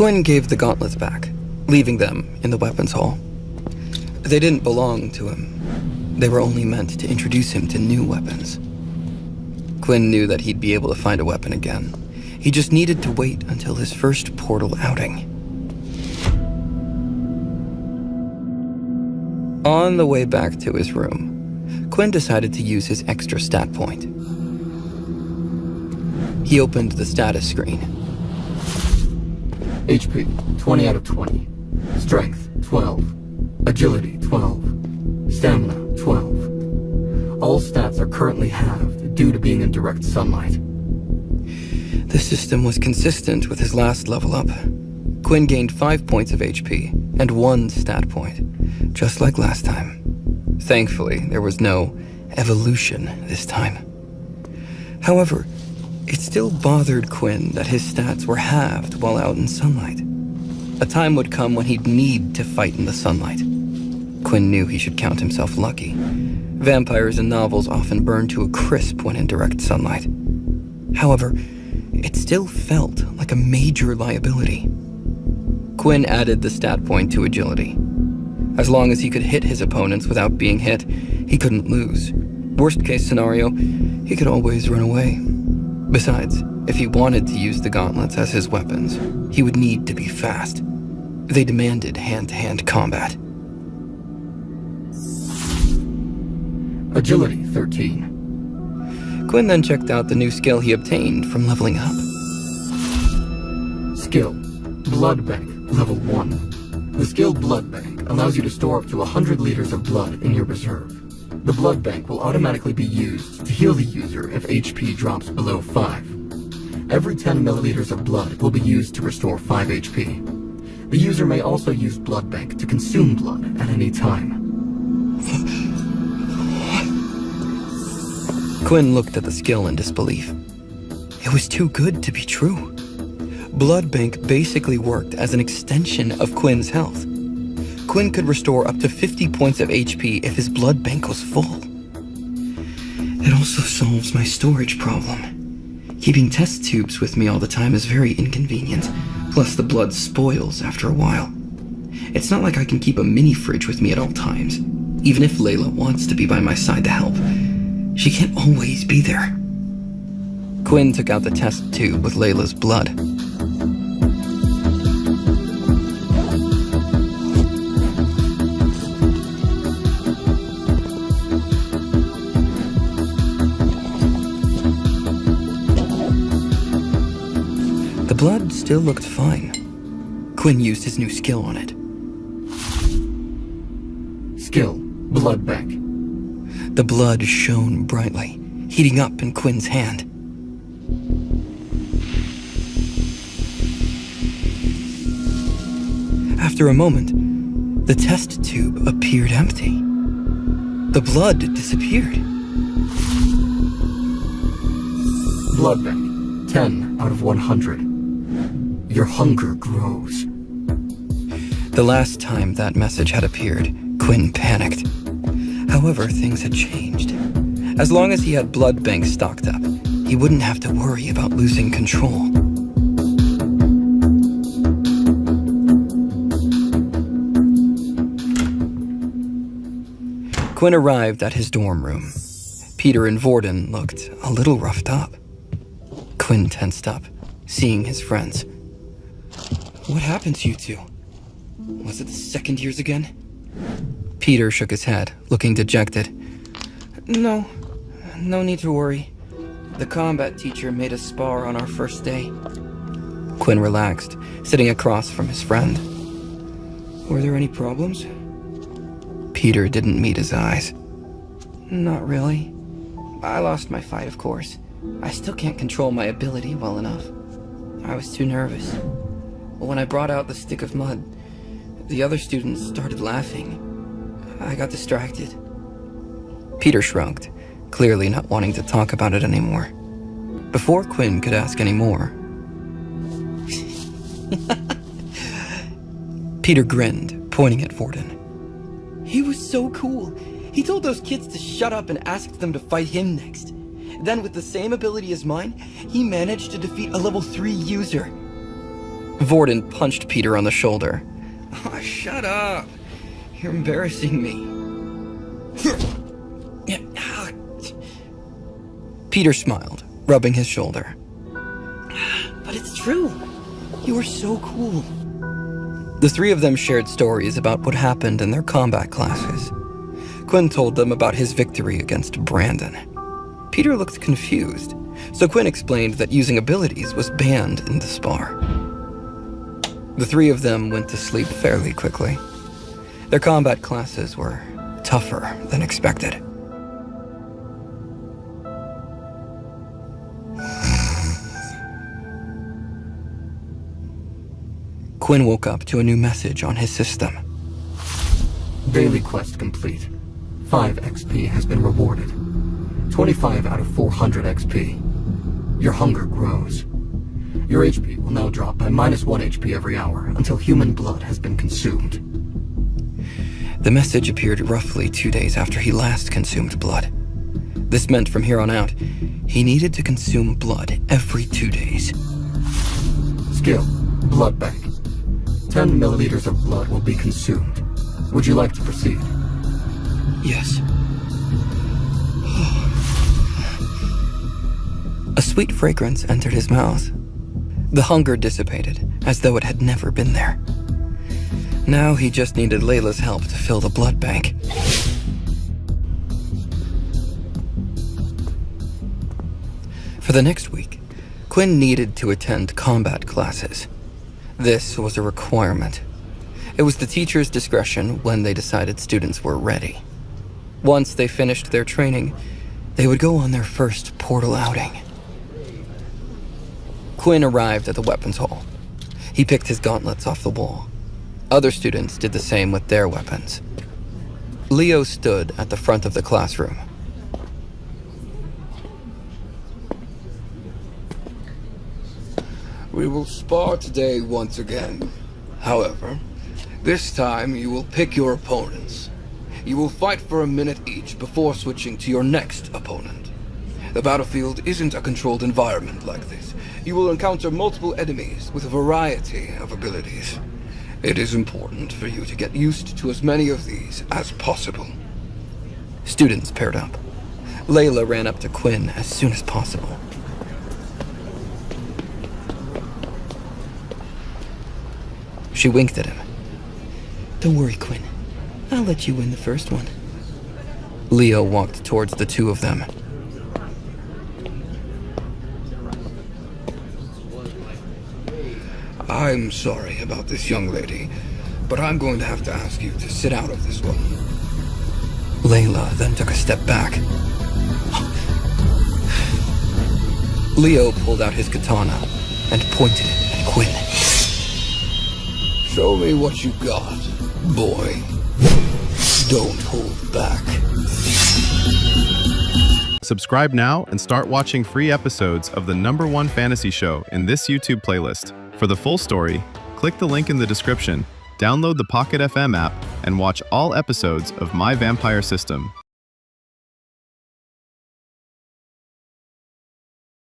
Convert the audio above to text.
Quinn gave the gauntlets back, leaving them in the weapons hall. They didn't belong to him. They were only meant to introduce him to new weapons. Quinn knew that he'd be able to find a weapon again. He just needed to wait until his first portal outing. On the way back to his room, Quinn decided to use his extra stat point. He opened the status screen. HP, 20 out of 20. Strength, 12. Agility, 12. Stamina, 12. All stats are currently halved due to being in direct sunlight. The system was consistent with his last level up. Quinn gained 5 points of HP and 1 stat point, just like last time. Thankfully, there was no evolution this time. However, it still bothered Quinn that his stats were halved while out in sunlight. A time would come when he'd need to fight in the sunlight. Quinn knew he should count himself lucky. Vampires in novels often burn to a crisp when in direct sunlight. However, it still felt like a major liability. Quinn added the stat point to agility. As long as he could hit his opponents without being hit, he couldn't lose. Worst case scenario, he could always run away. Besides, if he wanted to use the gauntlets as his weapons, he would need to be fast. They demanded hand-to-hand combat. Agility, 13. Quinn then checked out the new skill he obtained from leveling up. Skill, Blood Bank, level 1. The skill Blood Bank allows you to store up to 100 liters of blood in your reserve. The blood bank will automatically be used to heal the user if HP drops below 5. Every 10 milliliters of blood will be used to restore 5 HP. The user may also use blood bank to consume blood at any time. Quinn looked at the skill in disbelief. It was too good to be true. Blood bank basically worked as an extension of Quinn's health. Quinn could restore up to 50 points of HP if his blood bank was full. It also solves my storage problem. Keeping test tubes with me all the time is very inconvenient, plus the blood spoils after a while. It's not like I can keep a mini fridge with me at all times. Even if Layla wants to be by my side to help, she can't always be there. Quinn took out the test tube with Layla's blood. The blood still looked fine. Quinn used his new skill on it. Skill, Blood Bank. The blood shone brightly, heating up in Quinn's hand. After a moment, the test tube appeared empty. The blood disappeared. Blood Bank, 10 out of 100. Your hunger grows. The last time that message had appeared, Quinn panicked. However, things had changed. As long as he had blood bank stocked up, he wouldn't have to worry about losing control. Quinn arrived at his dorm room. Peter and Vorden looked a little roughed up. Quinn tensed up, seeing his friends. What happened to you two? Was it the second years again? Peter shook his head, looking dejected. No need to worry. The combat teacher made us spar on our first day. Quinn relaxed, sitting across from his friend. Were there any problems? Peter didn't meet his eyes. Not really. I lost my fight, of course. I still can't control my ability well enough. I was too nervous. But when I brought out the stick of mud, the other students started laughing. I got distracted. Peter shrugged, clearly not wanting to talk about it anymore. Before Quinn could ask any more, Peter grinned, pointing at Vorden. He was so cool. He told those kids to shut up and asked them to fight him next. Then, with the same ability as mine, he managed to defeat a level 3 user. Vorden punched Peter on the shoulder. Oh, shut up. You're embarrassing me. Peter smiled, rubbing his shoulder. But it's true. You were so cool. The three of them shared stories about what happened in their combat classes. Quinn told them about his victory against Brandon. Peter looked confused, so Quinn explained that using abilities was banned in the spar. The three of them went to sleep fairly quickly. Their combat classes were tougher than expected. Quinn woke up to a new message on his system. Daily quest complete. 5 XP has been rewarded. 25 out of 400 XP. Your hunger grows. Your HP will now drop by -1 HP every hour until human blood has been consumed. The message appeared roughly 2 days after he last consumed blood. This meant from here on out, he needed to consume blood every 2 days. Skill, Blood Bank. 10 milliliters of blood will be consumed. Would you like to proceed? Yes. A sweet fragrance entered his mouth. The hunger dissipated, as though it had never been there. Now he just needed Layla's help to fill the blood bank. For the next week, Quinn needed to attend combat classes. This was a requirement. It was the teacher's discretion when they decided students were ready. Once they finished their training, they would go on their first portal outing. Quinn arrived at the weapons hall. He picked his gauntlets off the wall. Other students did the same with their weapons. Leo stood at the front of the classroom. We will spar today once again. However, this time you will pick your opponents. You will fight for a minute each before switching to your next opponent. The battlefield isn't a controlled environment like this. You will encounter multiple enemies with a variety of abilities. It is important for you to get used to as many of these as possible. Students paired up. Layla ran up to Quinn as soon as possible. She winked at him. Don't worry, Quinn. I'll let you win the first one. Leo walked towards the two of them. I'm sorry about this young lady, but I'm going to have to ask you to sit out of this one. Layla then took a step back. Leo pulled out his katana and pointed it at Quinn. Show me what you got, boy. Don't hold back. Subscribe now and start watching free episodes of the #1 fantasy show in this YouTube playlist. For the full story, click the link in the description, download the Pocket FM app, and watch all episodes of My Vampire System.